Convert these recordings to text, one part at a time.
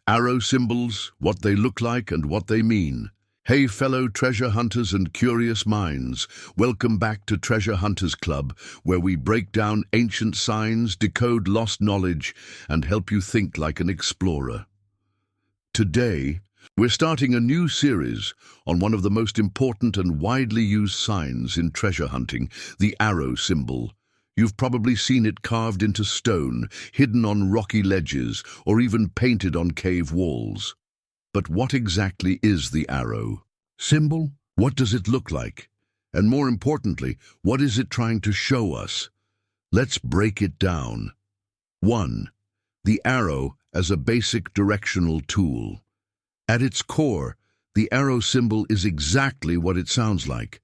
Arrow symbols, what they look like and what they mean. Hey fellow treasure hunters and curious minds, welcome back to Treasure Hunters Club, where we break down ancient signs, decode lost knowledge, and help you think like an explorer. Today, we're starting a new series on one of the most important and widely used signs in treasure hunting, the arrow symbol. You've probably seen it carved into stone, hidden on rocky ledges, or even painted on cave walls. But what exactly is the arrow symbol? What does it look like? And more importantly, what is it trying to show us? Let's break it down. 1. The arrow as a basic directional tool. At its core, the arrow symbol is exactly what it sounds like.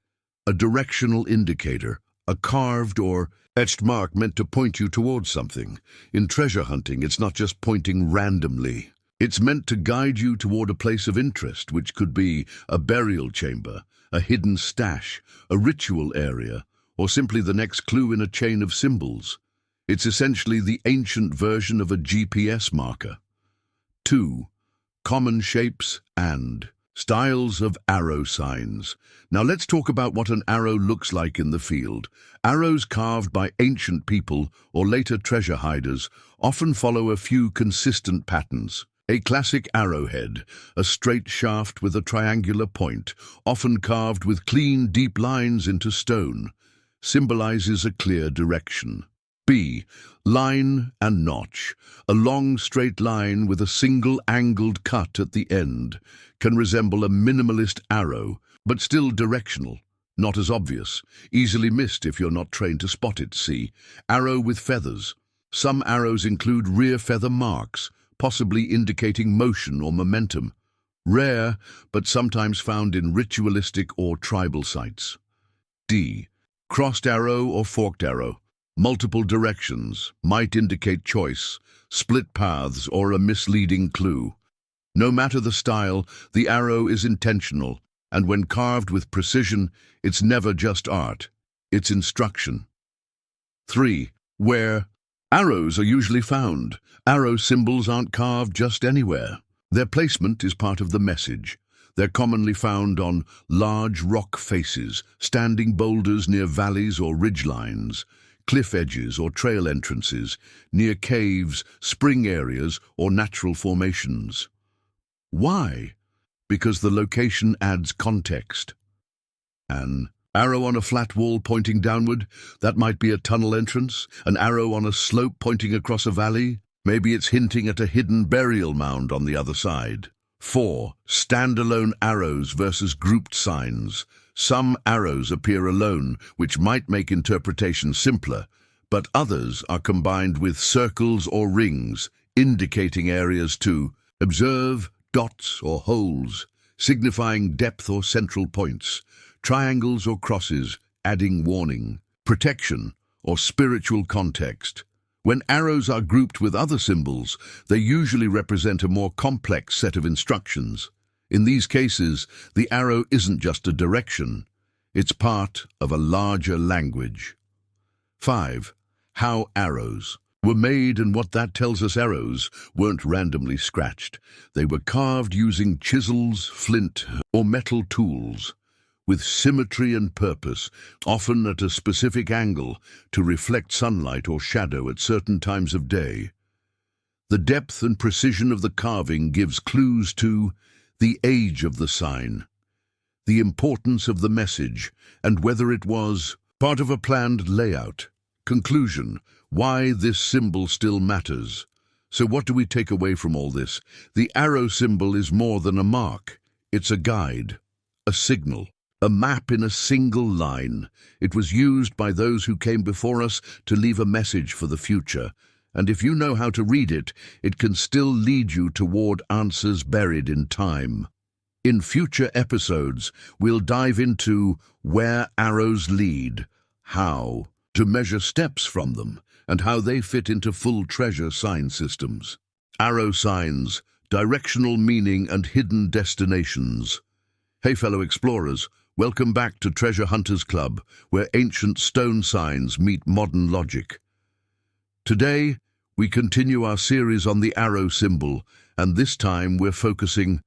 A directional indicator, a carved or etched mark meant to point you towards something. In treasure hunting, it's not just pointing randomly. It's meant to guide you toward a place of interest, which could be a burial chamber, a hidden stash, a ritual area, or simply the next clue in a chain of symbols. It's essentially the ancient version of a GPS marker. 2. Common shapes and styles of arrow signs. Now let's talk about what an arrow looks like in the field. Arrows carved by ancient people or later treasure hiders often follow a few consistent patterns. A classic arrowhead, a straight shaft with a triangular point, often carved with clean, deep lines into stone, symbolizes a clear direction. B. Line and notch. A long, straight line with a single angled cut at the end can resemble a minimalist arrow, but still directional, not as obvious, easily missed if you're not trained to spot it. C. Arrow with feathers. Some arrows include rear feather marks, possibly indicating motion or momentum. Rare, but sometimes found in ritualistic or tribal sites. D. Crossed arrow or forked arrow. Multiple directions might indicate choice, split paths, or a misleading clue. No matter the style, the arrow is intentional, and when carved with precision, it's never just art, it's instruction. 3. Where arrows are usually found. Arrow symbols aren't carved just anywhere. Their placement is part of the message. They're commonly found on large rock faces, standing boulders near valleys or ridgelines, cliff edges or trail entrances, near caves, spring areas, or natural formations. Why? Because the location adds context. An arrow on a flat wall pointing downward, that might be a tunnel entrance. An arrow on a slope pointing across a valley, maybe it's hinting at a hidden burial mound on the other side. 4. Standalone arrows versus grouped signs. Some arrows appear alone, which might make interpretation simpler, but others are combined with circles or rings, indicating areas to observe, dots or holes, signifying depth or central points, triangles or crosses, adding warning, protection, or spiritual context. When arrows are grouped with other symbols, they usually represent a more complex set of instructions. In these cases, the arrow isn't just a direction, it's part of a larger language. 5. How arrows were made and what that tells us. Arrows weren't randomly scratched. They were carved using chisels, flint, or metal tools, with symmetry and purpose, often at a specific angle to reflect sunlight or shadow at certain times of day. The depth and precision of the carving gives clues to the age of the sign, the importance of the message, and whether it was part of a planned layout. Conclusion: why this symbol still matters. So what do we take away from all this? The arrow symbol is more than a mark. It's a guide, a signal, a map in a single line. It was used by those who came before us to leave a message for the future. And if you know how to read it, it can still lead you toward answers buried in time. In future episodes, we'll dive into where arrows lead, how to measure steps from them, and how they fit into full treasure sign systems. Arrow signs, directional meaning and hidden destinations. Hey fellow explorers, welcome back to Treasure Hunters Club, where ancient stone signs meet modern logic. Today, We continue our series on the arrow symbol, and this time we're focusing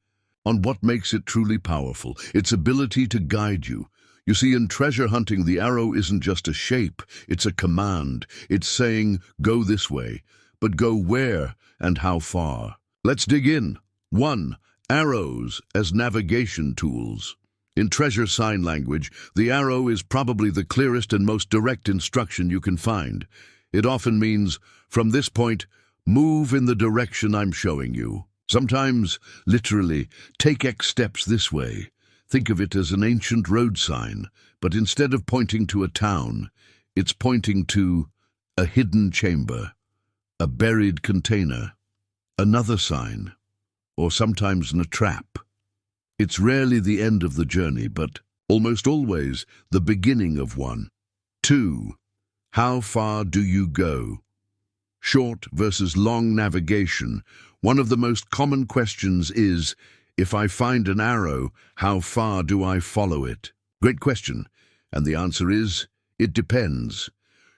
on what makes it truly powerful, its ability to guide you. You see, in treasure hunting, the arrow isn't just a shape, it's a command. It's saying, go this way, but go where and how far? Let's dig in. 1. Arrows as navigation tools. In treasure sign language, the arrow is probably the clearest and most direct instruction you can find. It often means, from this point, move in the direction I'm showing you. Sometimes, literally, take X steps this way. Think of it as an ancient road sign, but instead of pointing to a town, it's pointing to a hidden chamber, a buried container, another sign, or sometimes a trap. It's rarely the end of the journey, but almost always the beginning of one. 2. How far do you go? Short versus long navigation. One of the most common questions is, if I find an arrow, how far do I follow it? Great question, and the answer is, it depends.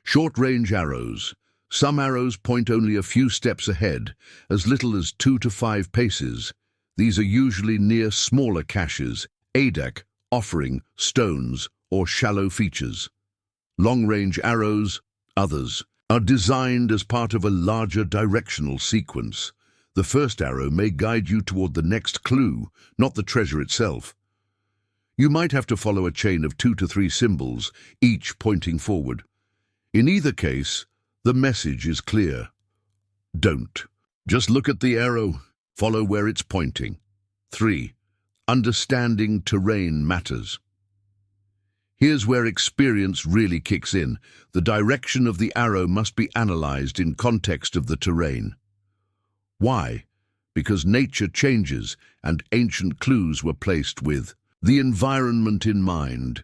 Short-range arrows. Some arrows point only a few steps ahead, as little as 2 to 5 paces. These are usually near smaller caches, ADAC, offering stones or shallow features. Long-range arrows, others, are designed as part of a larger directional sequence. The first arrow may guide you toward the next clue, not the treasure itself. You might have to follow a chain of 2 to 3 symbols, each pointing forward. In either case, the message is clear. Don't just look at the arrow, follow where it's pointing. 3. Understanding terrain matters. Here's where experience really kicks in. The direction of the arrow must be analyzed in context of the terrain. Why? Because nature changes and ancient clues were placed with the environment in mind.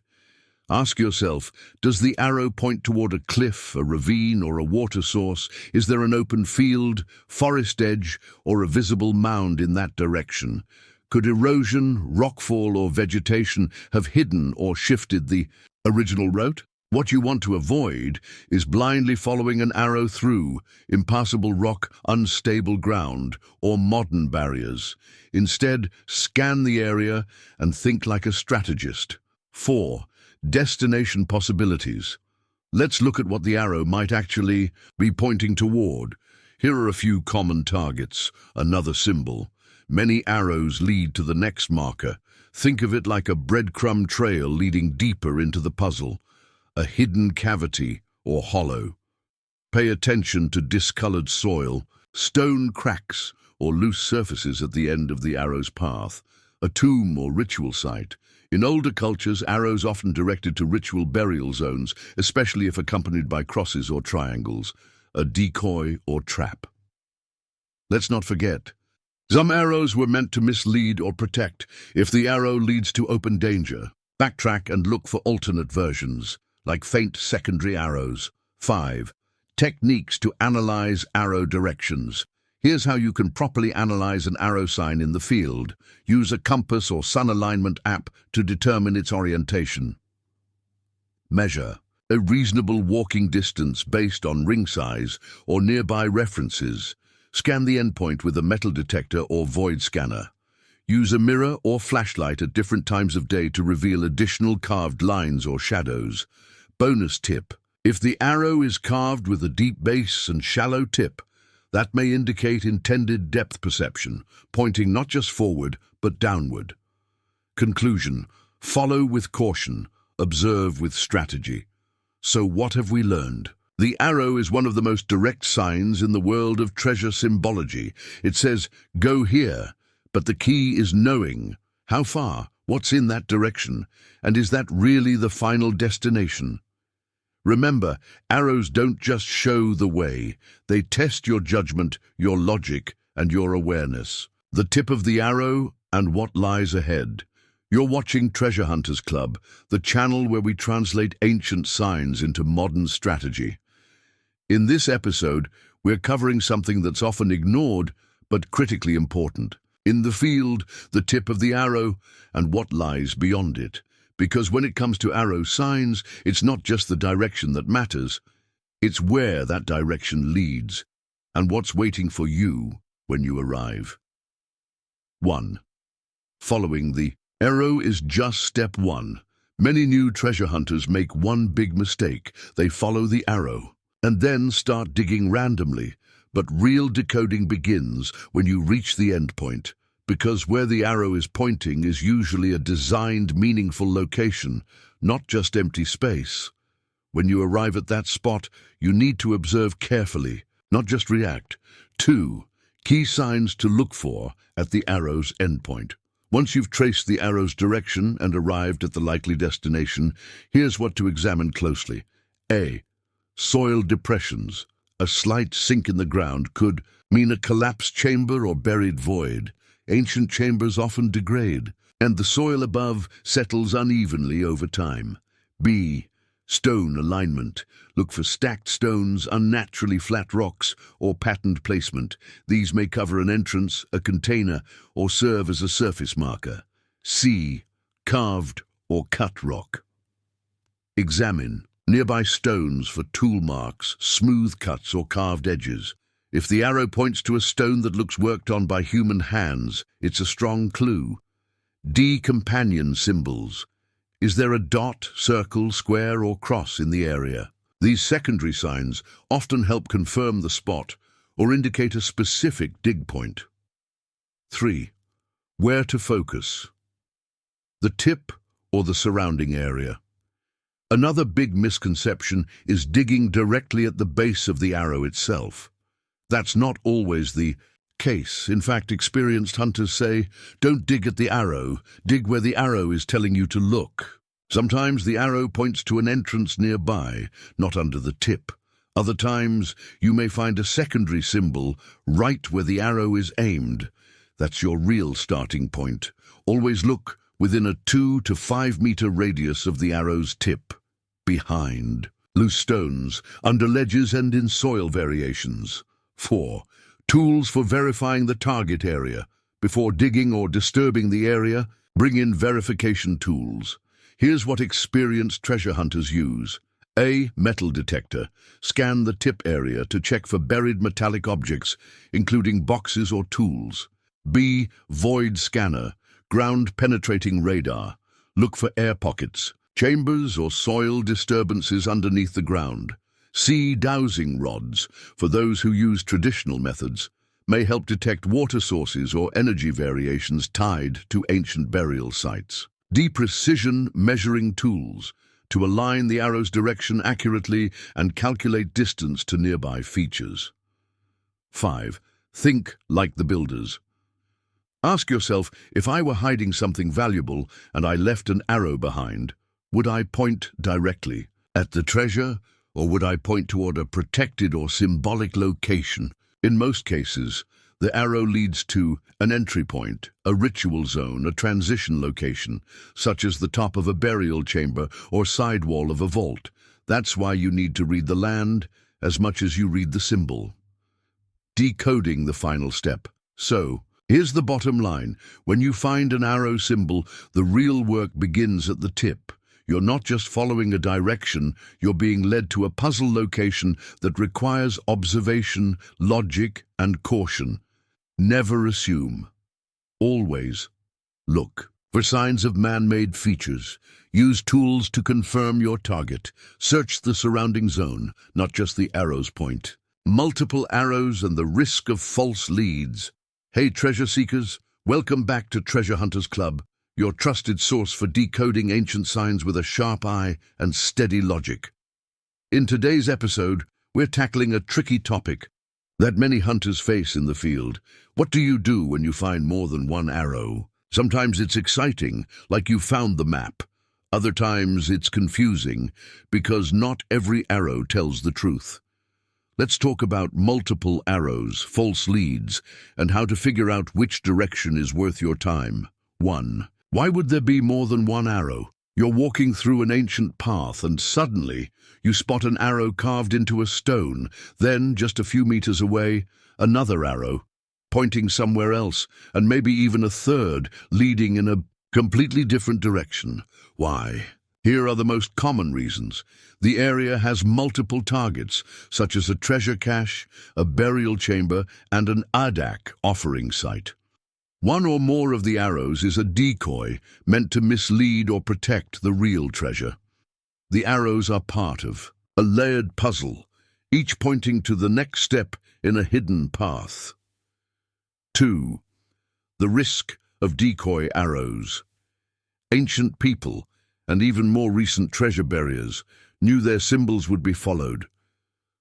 Ask yourself, does the arrow point toward a cliff, a ravine, or a water source? Is there an open field, forest edge, or a visible mound in that direction? Could erosion, rockfall, or vegetation have hidden or shifted the original route? What you want to avoid is blindly following an arrow through impassable rock, unstable ground, or modern barriers. Instead, scan the area and think like a strategist. 4. Destination possibilities. Let's look at what the arrow might actually be pointing toward. Here are a few common targets. Another symbol. Many arrows lead to the next marker. Think of it like a breadcrumb trail leading deeper into the puzzle, a hidden cavity or hollow. Pay attention to discolored soil, stone cracks or loose surfaces at the end of the arrow's path, a tomb or ritual site. In older cultures, arrows often directed to ritual burial zones, especially if accompanied by crosses or triangles, a decoy or trap. Let's not forget, some arrows were meant to mislead or protect. If the arrow leads to open danger, backtrack and look for alternate versions, like faint secondary arrows. 5. Techniques to analyze arrow directions. Here's how you can properly analyze an arrow sign in the field. Use a compass or sun alignment app to determine its orientation. Measure a reasonable walking distance based on ring size or nearby references. Scan the endpoint with a metal detector or void scanner. Use a mirror or flashlight at different times of day to reveal additional carved lines or shadows. Bonus tip: if the arrow is carved with a deep base and shallow tip, that may indicate intended depth perception, pointing not just forward, but downward. Conclusion: follow with caution, observe with strategy. So what have we learned? The arrow is one of the most direct signs in the world of treasure symbology. It says, go here, but the key is knowing. How far? What's in that direction? And is that really the final destination? Remember, arrows don't just show the way. They test your judgment, your logic, and your awareness. The tip of the arrow and what lies ahead. You're watching Treasure Hunters Club, the channel where we translate ancient signs into modern strategy. In this episode, we're covering something that's often ignored, but critically important. In the field, the tip of the arrow, and what lies beyond it. Because when it comes to arrow signs, it's not just the direction that matters, it's where that direction leads. and what's waiting for you when you arrive. 1. Following the arrow is just step 1. Many new treasure hunters make one big mistake. They follow the arrow and then start digging randomly. But real decoding begins when you reach the endpoint, because where the arrow is pointing is usually a designed, meaningful location, not just empty space. When you arrive at that spot, you need to observe carefully, not just react. 2. Key signs to look for at the arrow's endpoint. Once you've traced the arrow's direction and arrived at the likely destination, here's what to examine closely. A. Soil depressions. A slight sink in the ground could mean a collapsed chamber or buried void. Ancient chambers often degrade, and the soil above settles unevenly over time. B. Stone alignment. Look for stacked stones, unnaturally flat rocks, or patterned placement. These may cover an entrance, a container, or serve as a surface marker. C. Carved or cut rock. Examine nearby stones for tool marks, smooth cuts, or carved edges. If the arrow points to a stone that looks worked on by human hands, it's a strong clue. D. Companion symbols. Is there a dot, circle, square, or cross in the area? These secondary signs often help confirm the spot or indicate a specific dig point. 3. Where to focus? The tip or the surrounding area? Another big misconception is digging directly at the base of the arrow itself. That's not always the case. In fact, experienced hunters say, don't dig at the arrow, dig where the arrow is telling you to look. Sometimes the arrow points to an entrance nearby, not under the tip. Other times, you may find a secondary symbol right where the arrow is aimed. That's your real starting point. Always look within a 2 to 5 meter radius of the arrow's tip. Behind. Loose stones, under ledges, and in soil variations. 4. Tools for verifying the target area. Before digging or disturbing the area, bring in verification tools. Here's what experienced treasure hunters use. A. Metal detector. Scan the tip area to check for buried metallic objects, including boxes or tools. B. Void scanner. Ground-penetrating radar. Look for air pockets, chambers, or soil disturbances underneath the ground. C. Dowsing rods. For those who use traditional methods, may help detect water sources or energy variations tied to ancient burial sites. D. Precision measuring tools. To align the arrow's direction accurately and calculate distance to nearby features. 5. Think like the builders. Ask yourself, if I were hiding something valuable and I left an arrow behind, would I point directly at the treasure, or would I point toward a protected or symbolic location? In most cases, the arrow leads to an entry point, a ritual zone, a transition location, such as the top of a burial chamber or sidewall of a vault. That's why you need to read the land as much as you read the symbol. Decoding the final step. So, here's the bottom line. When you find an arrow symbol, the real work begins at the tip. You're not just following a direction, you're being led to a puzzle location that requires observation, logic, and caution. Never assume. Always look for signs of man-made features. Use tools to confirm your target. Search the surrounding zone, not just the arrow's point. Multiple arrows and the risk of false leads. Hey, treasure seekers, welcome back to Treasure Hunters Club, your trusted source for decoding ancient signs with a sharp eye and steady logic. In today's episode, we're tackling a tricky topic that many hunters face in the field. What do you do when you find more than one arrow? Sometimes it's exciting, like you found the map. Other times it's confusing, because not every arrow tells the truth. Let's talk about multiple arrows, false leads, and how to figure out which direction is worth your time. 1. Why would there be more than one arrow? You're walking through an ancient path and suddenly you spot an arrow carved into a stone. Then, just a few meters away, another arrow, pointing somewhere else, and maybe even a third, leading in a completely different direction. Why? Here are the most common reasons. The area has multiple targets, such as a treasure cache, a burial chamber, and an adak offering site. One or more of the arrows is a decoy meant to mislead or protect the real treasure. The arrows are part of a layered puzzle, each pointing to the next step in a hidden path. 2. The risk of decoy arrows. Ancient people, and even more recent treasure buriers, knew their symbols would be followed.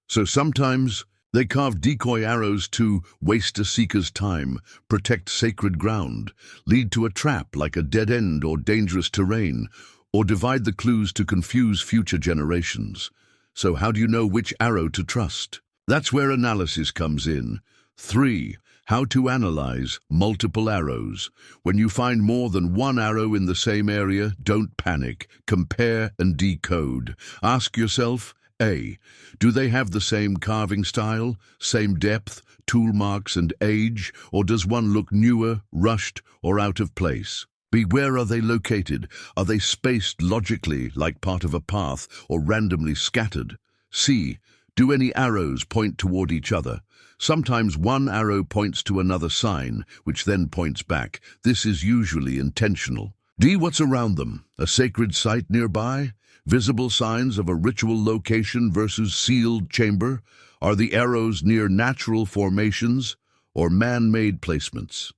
So sometimes they carved decoy arrows to waste a seeker's time, protect sacred ground, lead to a trap like a dead end or dangerous terrain, or divide the clues to confuse future generations. So how do you know which arrow to trust? That's where analysis comes in. 3. How to analyze multiple arrows. When you find more than one arrow in the same area, don't panic. Compare and decode. Ask yourself, A. Do they have the same carving style, same depth, tool marks and age, or does one look newer, rushed, or out of place? B. Where are they located? Are they spaced logically, like part of a path, or randomly scattered? C. Do any arrows point toward each other? Sometimes one arrow points to another sign, which then points back. This is usually intentional. D. What's around them? A sacred site nearby? Visible signs of a ritual location versus sealed chamber? Are the arrows near natural formations or man-made placements?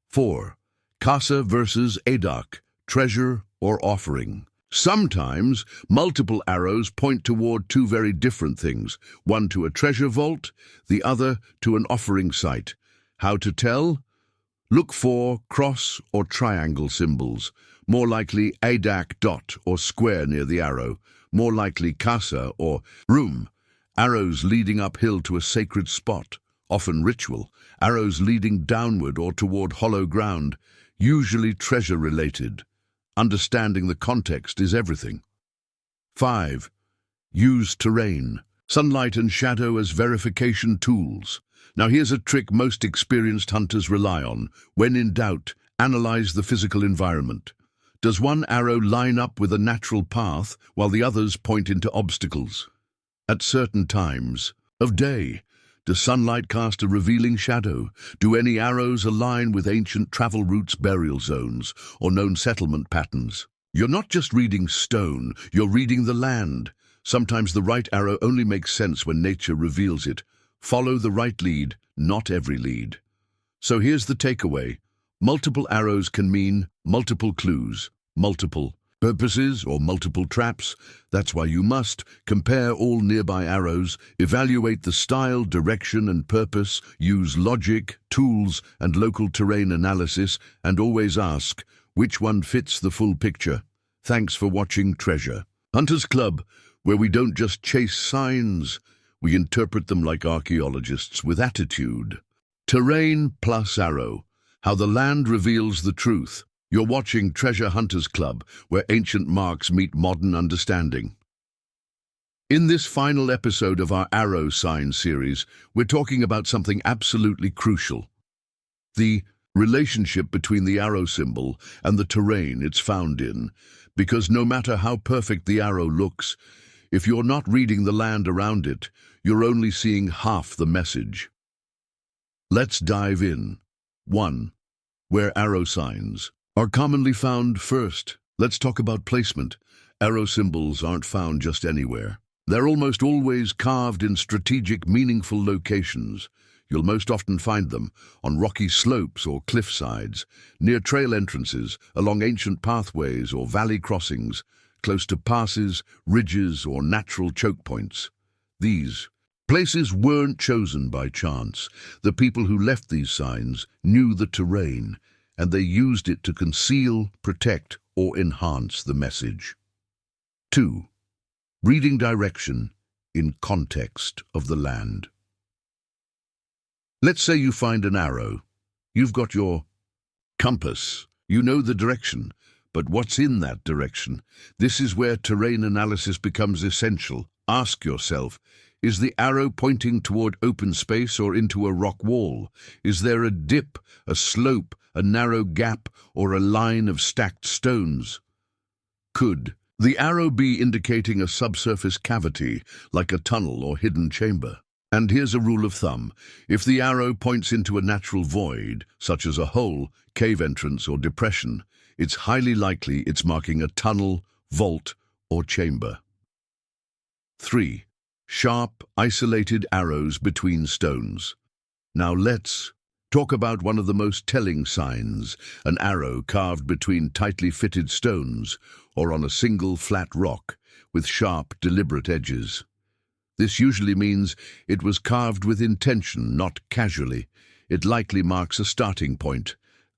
4. Casa versus adak, treasure or offering. Sometimes multiple arrows point toward two very different things, one to a treasure vault, the other to an offering site. How to tell? Look for cross or triangle symbols, more likely adak dot or square near the arrow, more likely casa or room, arrows leading uphill to a sacred spot, often ritual, arrows leading downward or toward hollow ground, usually treasure-related. Understanding the context is everything. 5. Use terrain, sunlight and shadow as verification tools. Now here's a trick most experienced hunters rely on. When in doubt, analyze the physical environment. Does one arrow line up with a natural path while the others point into obstacles? At certain times of day, does sunlight cast a revealing shadow? Do any arrows align with ancient travel routes, burial zones, or known settlement patterns? You're not just reading stone, you're reading the land. Sometimes the right arrow only makes sense when nature reveals it. Follow the right lead, not every lead. So here's the takeaway. Multiple arrows can mean multiple clues, multiple purposes or multiple traps. That's why you must compare all nearby arrows, evaluate the style, direction and purpose, use logic, tools and local terrain analysis, and always ask, which one fits the full picture? Thanks for watching Treasure Hunters Club, where we don't just chase signs, we interpret them like archaeologists with attitude. Terrain plus arrow, how the land reveals the truth. You're watching Treasure Hunters Club, where ancient marks meet modern understanding. In this final episode of our Arrow Sign series, we're talking about something absolutely crucial. The relationship between the arrow symbol and the terrain it's found in. Because no matter how perfect the arrow looks, if you're not reading the land around it, you're only seeing half the message. Let's dive in. 1. Where arrow signs are commonly found. First, let's talk about placement. Arrow symbols aren't found just anywhere. They're almost always carved in strategic, meaningful locations. You'll most often find them on rocky slopes or cliff sides, near trail entrances, along ancient pathways or valley crossings, close to passes, ridges, or natural choke points. These places weren't chosen by chance. The people who left these signs knew the terrain, and they used it to conceal, protect, or enhance the message. 2. Reading direction in context of the land. Let's say you find an arrow. You've got your compass. You know the direction, but what's in that direction? This is where terrain analysis becomes essential. Ask yourself, is the arrow pointing toward open space or into a rock wall? Is there a dip, a slope, a narrow gap, or a line of stacked stones? Could The arrow be indicating a subsurface cavity, like a tunnel or hidden chamber. And here's a rule of thumb. If the arrow points into a natural void, such as a hole, cave entrance, or depression, it's highly likely it's marking a tunnel, vault, or chamber. 3. Sharp, isolated arrows between stones. Now let's talk about one of the most telling signs, an arrow carved between tightly fitted stones or on a single flat rock with sharp, deliberate edges. This usually means it was carved with intention, not casually. It likely marks a starting point,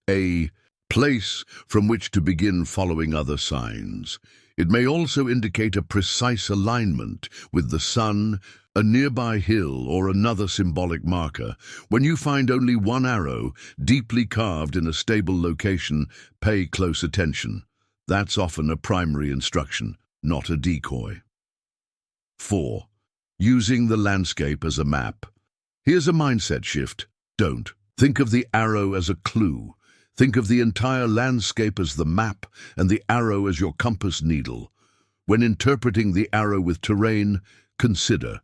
a place from which to begin following other signs. It may also indicate a precise alignment with the sun, a nearby hill, or another symbolic marker. When you find only one arrow, deeply carved in a stable location, pay close attention. That's often a primary instruction, not a decoy. 4. Using the landscape as a map. Here's a mindset shift. Don't. Think of the arrow as a clue. Think of the entire landscape as the map and the arrow as your compass needle. When interpreting the arrow with terrain, consider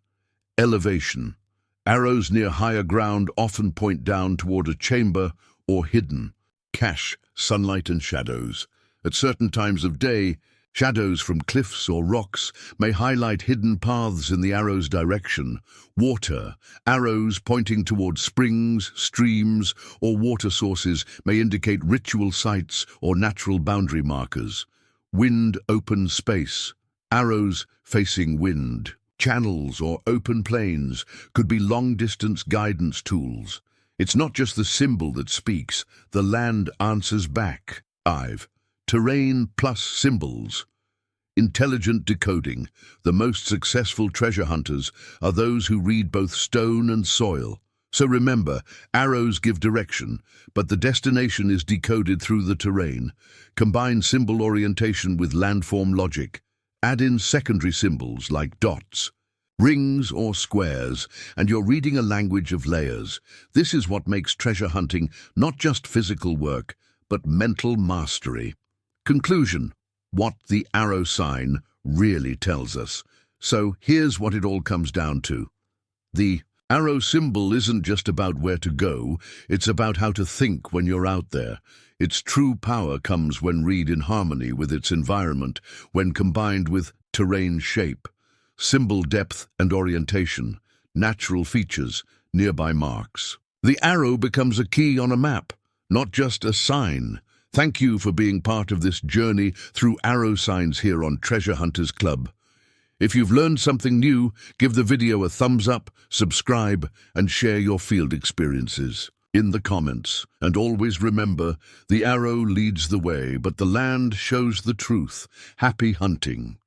elevation. Arrows near higher ground often point down toward a chamber or hidden cache, sunlight and shadows. At certain times of day, shadows from cliffs or rocks may highlight hidden paths in the arrow's direction. Water, arrows pointing toward springs, streams, or water sources may indicate ritual sites or natural boundary markers. Wind, open space, arrows facing wind. Channels or open plains could be long-distance guidance tools. It's not just the symbol that speaks, the land answers back. 5. Terrain plus symbols. Intelligent decoding. The most successful treasure hunters are those who read both stone and soil. So remember, arrows give direction, but the destination is decoded through the terrain. Combine symbol orientation with landform logic. Add in secondary symbols like dots, rings or squares, and you're reading a language of layers. This is what makes treasure hunting not just physical work, but mental mastery. Conclusion: what the arrow sign really tells us. So here's what it all comes down to. The arrow symbol isn't just about where to go, it's about how to think when you're out there. Its true power comes when read in harmony with its environment, when combined with terrain shape, symbol depth and orientation, natural features, nearby marks. The arrow becomes a key on a map, not just a sign. Thank you for being part of this journey through arrow signs here on Treasure Hunters Club. If you've learned something new, give the video a thumbs up, subscribe, and share your field experiences in the comments. And always remember, the arrow leads the way, but the land shows the truth. Happy hunting!